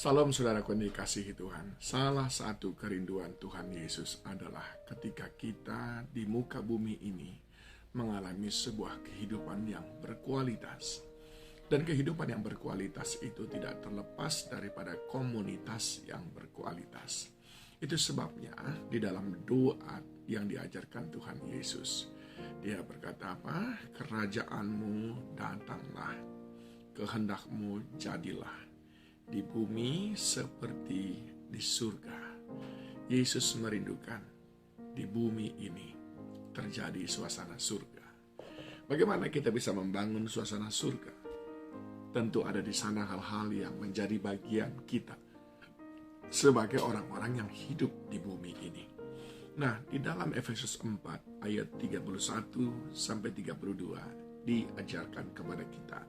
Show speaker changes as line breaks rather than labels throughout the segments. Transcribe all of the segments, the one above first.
Salam saudaraku yang dikasihi Tuhan. Salah satu kerinduan Tuhan Yesus adalah ketika kita di muka bumi ini mengalami sebuah kehidupan yang berkualitas. Dan kehidupan yang berkualitas itu tidak terlepas daripada komunitas yang berkualitas. Itu sebabnya di dalam doa yang diajarkan Tuhan Yesus, Dia berkata apa? Kerajaanmu datanglah, kehendakmu jadilah di bumi seperti di surga. Yesus merindukan di bumi ini terjadi suasana surga. Bagaimana kita bisa membangun suasana surga? Tentu ada di sana hal-hal yang menjadi bagian kita sebagai orang-orang yang hidup di bumi ini. Nah, di dalam Efesus 4 ayat 31 sampai 32 diajarkan kepada kita,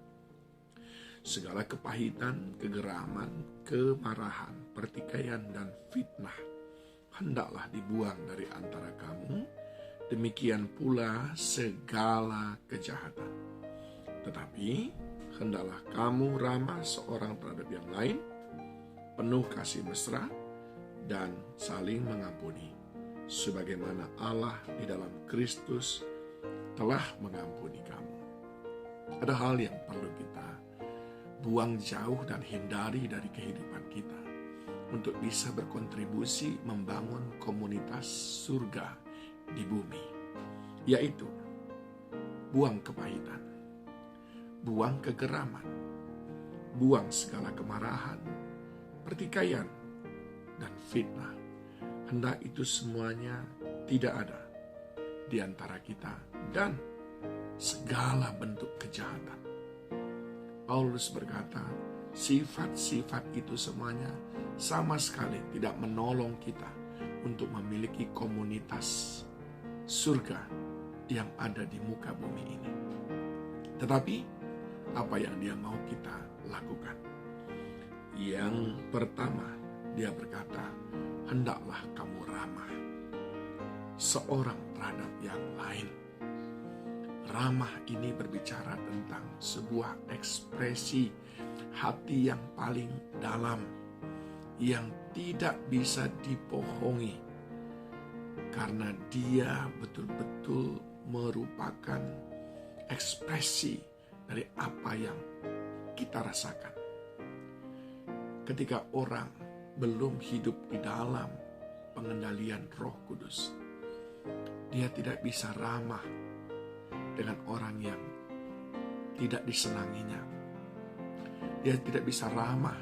segala kepahitan, kegeraman, kemarahan, pertikaian, dan fitnah hendaklah dibuang dari antara kamu. Demikian pula segala kejahatan. Tetapi hendaklah kamu ramah seorang terhadap yang lain, penuh kasih mesra, dan saling mengampuni, sebagaimana Allah di dalam Kristus telah mengampuni kamu. Ada hal yang perlu kita buang jauh dan hindari dari kehidupan kita untuk bisa berkontribusi membangun komunitas surga di bumi, yaitu buang kepahitan, buang kegeraman, buang segala kemarahan, pertikaian, dan fitnah. Hendak itu semuanya tidak ada di antara kita dan segala bentuk kejahatan. Paulus berkata, sifat-sifat itu semuanya sama sekali tidak menolong kita untuk memiliki komunitas surga yang ada di muka bumi ini. Tetapi, apa yang dia mau kita lakukan? Yang pertama, dia berkata, hendaklah kamu ramah seorang terhadap yang lain. Ramah ini berbicara tentang sebuah ekspresi hati yang paling dalam, yang tidak bisa dibohongi, karena dia betul-betul merupakan ekspresi dari apa yang kita rasakan. Ketika orang belum hidup di dalam pengendalian Roh Kudus, dia tidak bisa ramah dengan orang yang tidak disenanginya. Dia tidak bisa ramah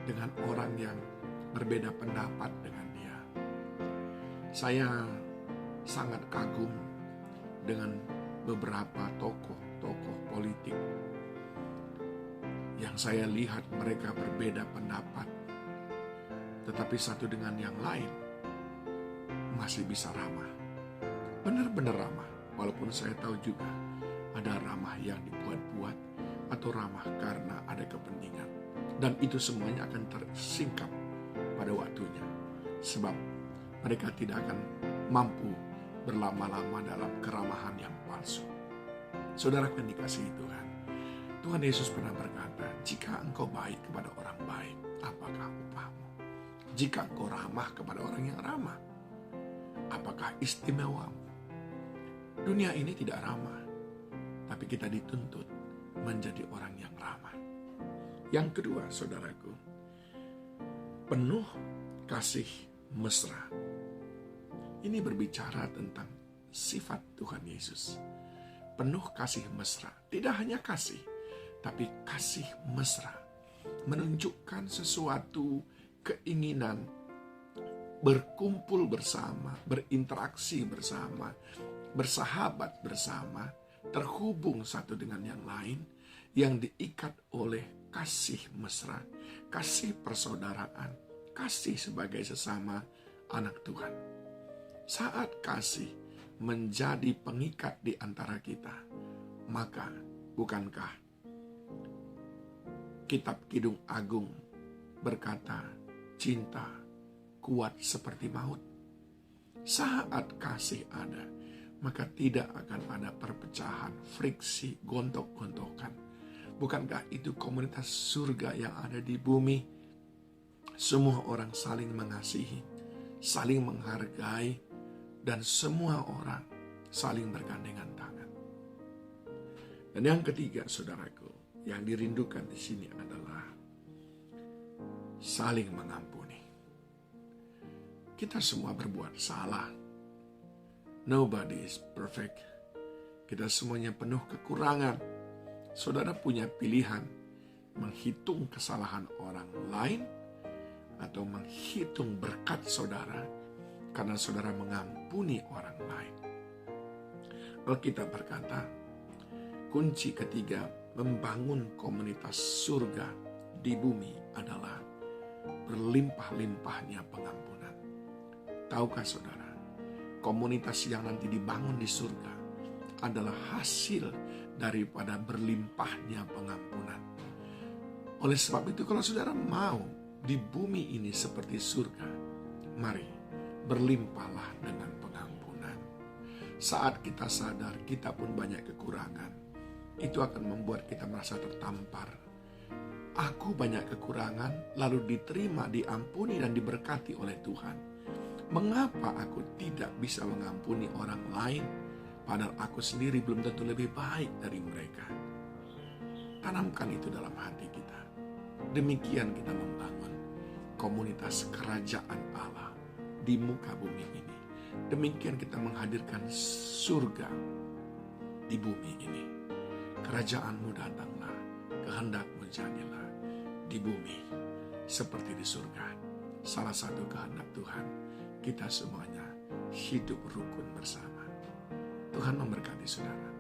dengan orang yang berbeda pendapat dengan dia. Saya sangat kagum dengan beberapa tokoh politik yang saya lihat mereka berbeda pendapat, tetapi satu dengan yang lain masih bisa ramah. Benar-benar ramah. Walaupun saya tahu juga ada ramah yang dibuat-buat atau ramah karena ada kepentingan. Dan itu semuanya akan tersingkap pada waktunya. Sebab mereka tidak akan mampu berlama-lama dalam keramahan yang palsu. Saudara yang dikasihi Tuhan, Tuhan Yesus pernah berkata, jika engkau baik kepada orang baik, apakah upahmu? Jika engkau ramah kepada orang yang ramah, apakah istimewamu? Dunia ini tidak ramah, tapi kita dituntut menjadi orang yang ramah. Yang kedua, saudaraku, penuh kasih mesra. Ini berbicara tentang sifat Tuhan Yesus. Penuh kasih mesra, tidak hanya kasih, tapi kasih mesra. Menunjukkan sesuatu keinginan berkumpul bersama, berinteraksi bersama, bersahabat bersama, terhubung satu dengan yang lain, yang diikat oleh kasih mesra, kasih persaudaraan, kasih sebagai sesama anak Tuhan. Saat kasih menjadi pengikat di antara kita, maka bukankah Kitab Kidung Agung berkata, cinta kuat seperti maut? Saat kasih ada, maka tidak akan ada perpecahan, friksi, gontok-gontokan. Bukankah itu komunitas surga yang ada di bumi? semua orang saling mengasihi, saling menghargai, dan semua orang saling bergandengan tangan. Dan yang ketiga, saudaraku, yang dirindukan di sini adalah saling mengampuni. Kita semua berbuat salah. Nobody is perfect. Kita semuanya penuh kekurangan. Saudara punya pilihan menghitung kesalahan orang lain atau menghitung berkat saudara karena saudara mengampuni orang lain. Alkitab berkata, kunci ketiga membangun komunitas surga di bumi adalah berlimpah-limpahnya pengampunan. Tahukah saudara, komunitas yang nanti dibangun di surga adalah hasil daripada berlimpahnya pengampunan. Oleh sebab itu, kalau saudara mau di bumi ini seperti surga, mari berlimpahlah dengan pengampunan. Saat kita sadar kita pun banyak kekurangan, itu akan membuat kita merasa tertampar. Aku banyak kekurangan, lalu diterima, diampuni, dan diberkati oleh Tuhan. Mengapa aku tidak bisa mengampuni orang lain, padahal aku sendiri belum tentu lebih baik dari mereka? Tanamkan itu dalam hati kita. Demikian kita membangun komunitas kerajaan Allah di muka bumi ini. Demikian kita menghadirkan surga di bumi ini. Kerajaanmu datanglah, kehendakmu jadilah di bumi seperti di surga. Salah satu kehendak Tuhan, kita semuanya hidup rukun bersama. Tuhan memberkati saudara.